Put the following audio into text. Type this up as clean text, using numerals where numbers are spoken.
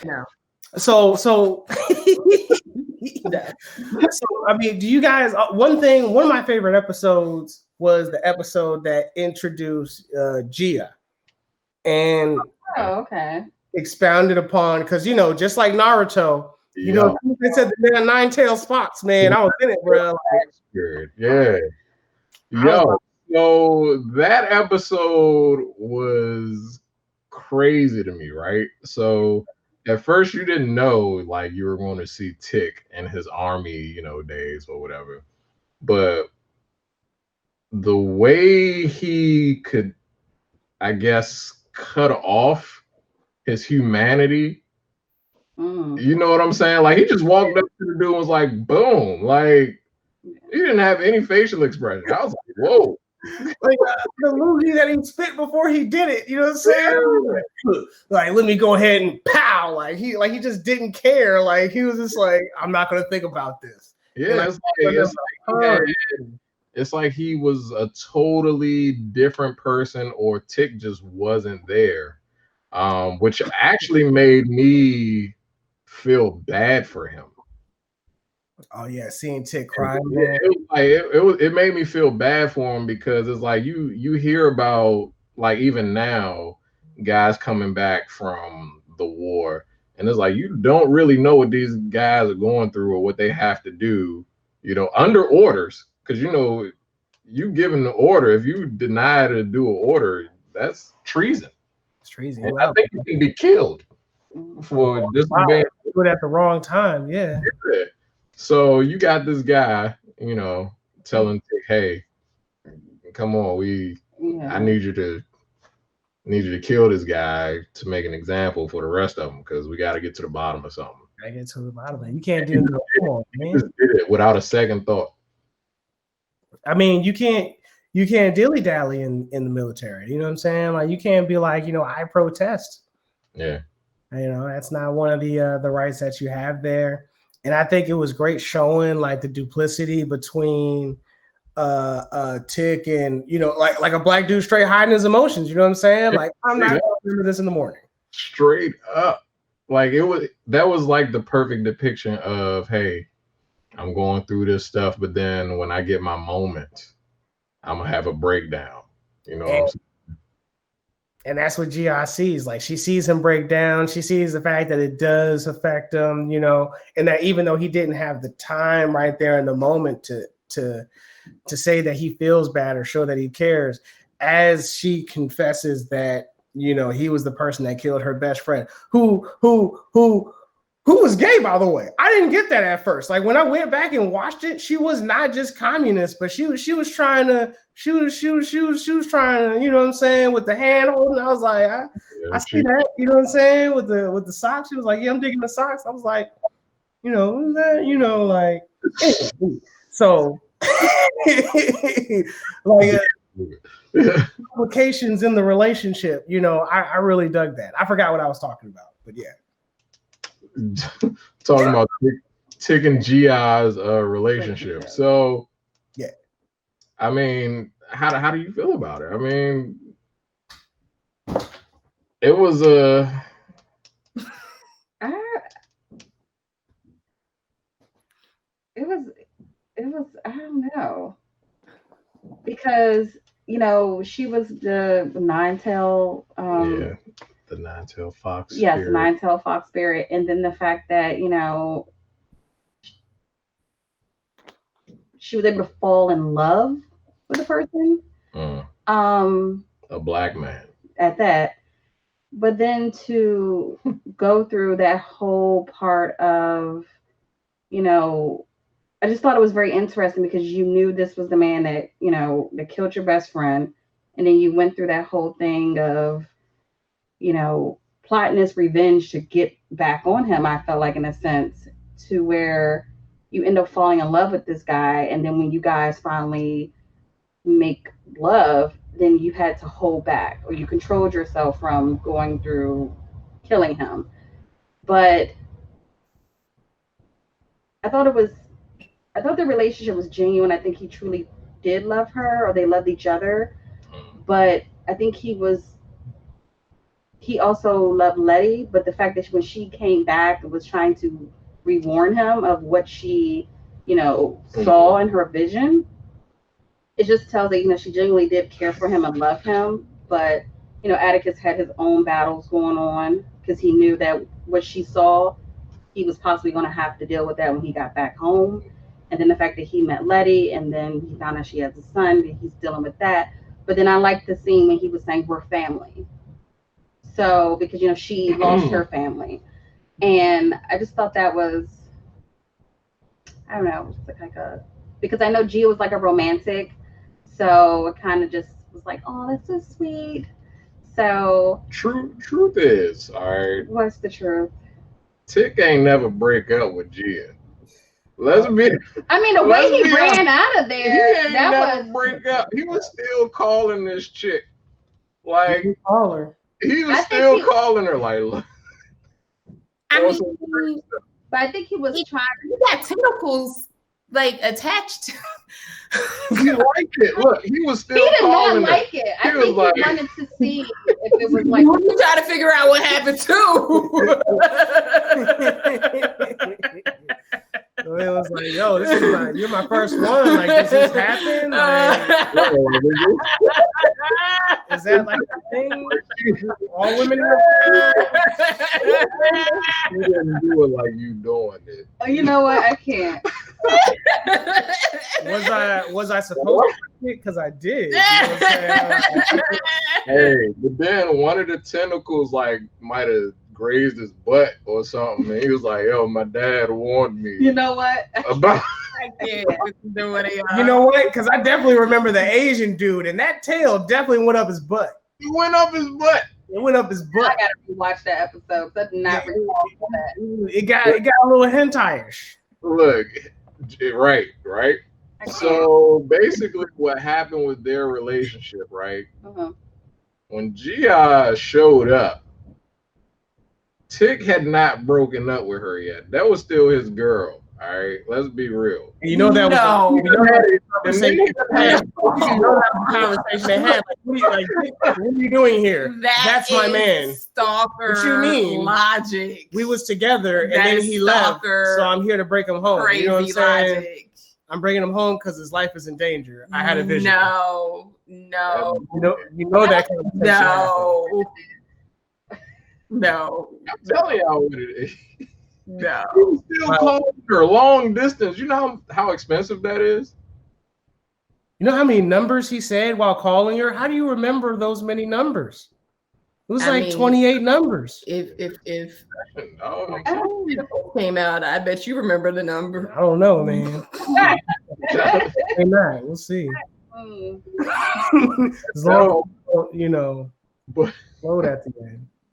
No. So I mean, do you guys? One of my favorite episodes was the episode that introduced Gia and okay, expounded upon, because just like Naruto, Yeah. they said the man 9-tailed Fox, man. I was in it, bro. Good. Yeah. Yo, so that episode was crazy to me, right? So at first you didn't know like you were going to see Tick and his army, days or whatever. But the way he could, I guess, cut off his humanity, you know what I'm saying? Like he just walked up to the dude and was like, boom, like he didn't have any facial expression. I was like, whoa. Like the movie that he spit before he did it, you know what I'm saying? Like, let me go ahead and pow. Like he just didn't care. Like he was just like, I'm not gonna think about this. Yeah, it's like he was a totally different person, or Tick just wasn't there. Which actually made me feel bad for him. Oh yeah, seeing Tick crying. It made me feel bad for him, because it's like you hear about, like, even now, guys coming back from the war, and it's like you don't really know what these guys are going through or what they have to do, under orders, because you given the order. If you deny to do an order, that's treason. It's treason. And I think you can be killed for just being at the wrong time. Yeah. So you got this guy, telling Tick, hey, come on, I need you to kill this guy to make an example for the rest of them, because we got to get to the bottom of something. I get to the bottom of it. You can't do it. You just did it without a second thought. I mean, you can't dilly dally in the military. You know what I'm saying? Like you can't be like, I protest. Yeah. That's not one of the rights that you have there. And I think it was great showing like the duplicity between Tick and like a black dude straight hiding his emotions. You know what I'm saying? Like I'm not gonna remember this in the morning. Straight up, like that was like the perfect depiction of, hey, I'm going through this stuff, but then when I get my moment, I'm gonna have a breakdown. You know what I'm saying? And that's what Gia sees. Like she sees him break down. She sees the fact that it does affect him, and that even though he didn't have the time right there in the moment to say that he feels bad or show that he cares, as she confesses that, he was the person that killed her best friend, who was gay, by the way. I didn't get that at first. Like when I went back and watched it, she was not just communist, but she was trying to, she was trying to, you know what I'm saying, with the hand holding. I was like, I see that, you know what I'm saying, with the socks. She was like, yeah, I'm digging the socks. I was like, like, so like implications in the relationship. I really dug that. I forgot what I was talking about, but yeah. Talking about Tick and Gi's relationship. So yeah, I mean, how do you feel about it? I mean, it was it was I don't know, because she was the 9-tail the 9-tailed fox. Yes, 9-tailed fox spirit. And then the fact that, she was able to fall in love with a person. A black man. At that. But then to go through that whole part of, I just thought it was very interesting, because you knew this was the man that, that killed your best friend. And then you went through that whole thing of, plotting this revenge to get back on him, I felt like, in a sense, to where you end up falling in love with this guy. And then when you guys finally make love, then you had to hold back, or you controlled yourself from going through killing him. But I thought the relationship was genuine. I think he truly did love her, or they loved each other. But I think he he also loved Letty, but the fact that when she came back and was trying to rewarn him of what she, saw in her vision, it just tells that, she genuinely did care for him and love him. But, Atticus had his own battles going on because he knew that what she saw, he was possibly going to have to deal with that when he got back home. And then the fact that he met Letty and then he found out she has a son, and he's dealing with that. But then I liked the scene when he was saying we're family. So, because, she lost her family. And I just thought that was, I don't know, because I know Gia was like a romantic. So it kind of just was like, oh, that's so sweet. So. Truth is, all right. What's the truth? Tick ain't never break up with Gia. Let's be. I mean, the way he ran out of there, he ain't never break up. He was still calling this chick. Like, he was still calling her. Like, look. But I think he was trying. He got tentacles like attached. He liked it. Look, he was still. He did calling not like it. I think he wanted to see if it was like. You trying to figure out what happened too. So it was like, yo, this is you're my first one. Like, does this happen? Like, is that like a thing? All women in You didn't do it like you doing it. Oh, you know what? I can't. Was I supposed to? Because I did. You know what I'm saying? Hey, but then one of the tentacles might have grazed his butt or something, and he was like, "Yo, my dad warned me." You know what? About. I can't do what they are. You know what? Because I definitely remember the Asian dude, and that tail definitely went up his butt. It went up his butt. It went up his butt. I gotta rewatch that episode. That's not recall that. It got a little hentai-ish. Look, right. So basically, what happened with their relationship, right? When Gia showed up, Tick had not broken up with her yet. That was still his girl. All right, let's be real. You know that was conversation they had. Like, what are you doing here? That's my man. Stalker. What you mean? Logic. We was together and then he left. So I'm here to break him home. Crazy you know what I'm saying? logic. I'm bringing him home because his life is in danger. I had a vision. No. You know that kind of No. I'm telling y'all what it is. No. He was still calling her long distance. You know how expensive that is? You know how many numbers he said while calling her? How do you remember those many numbers? It was 28 numbers. If came out, I bet you remember the number. I don't know, man. Maybe not. We'll see. As long, load at the end.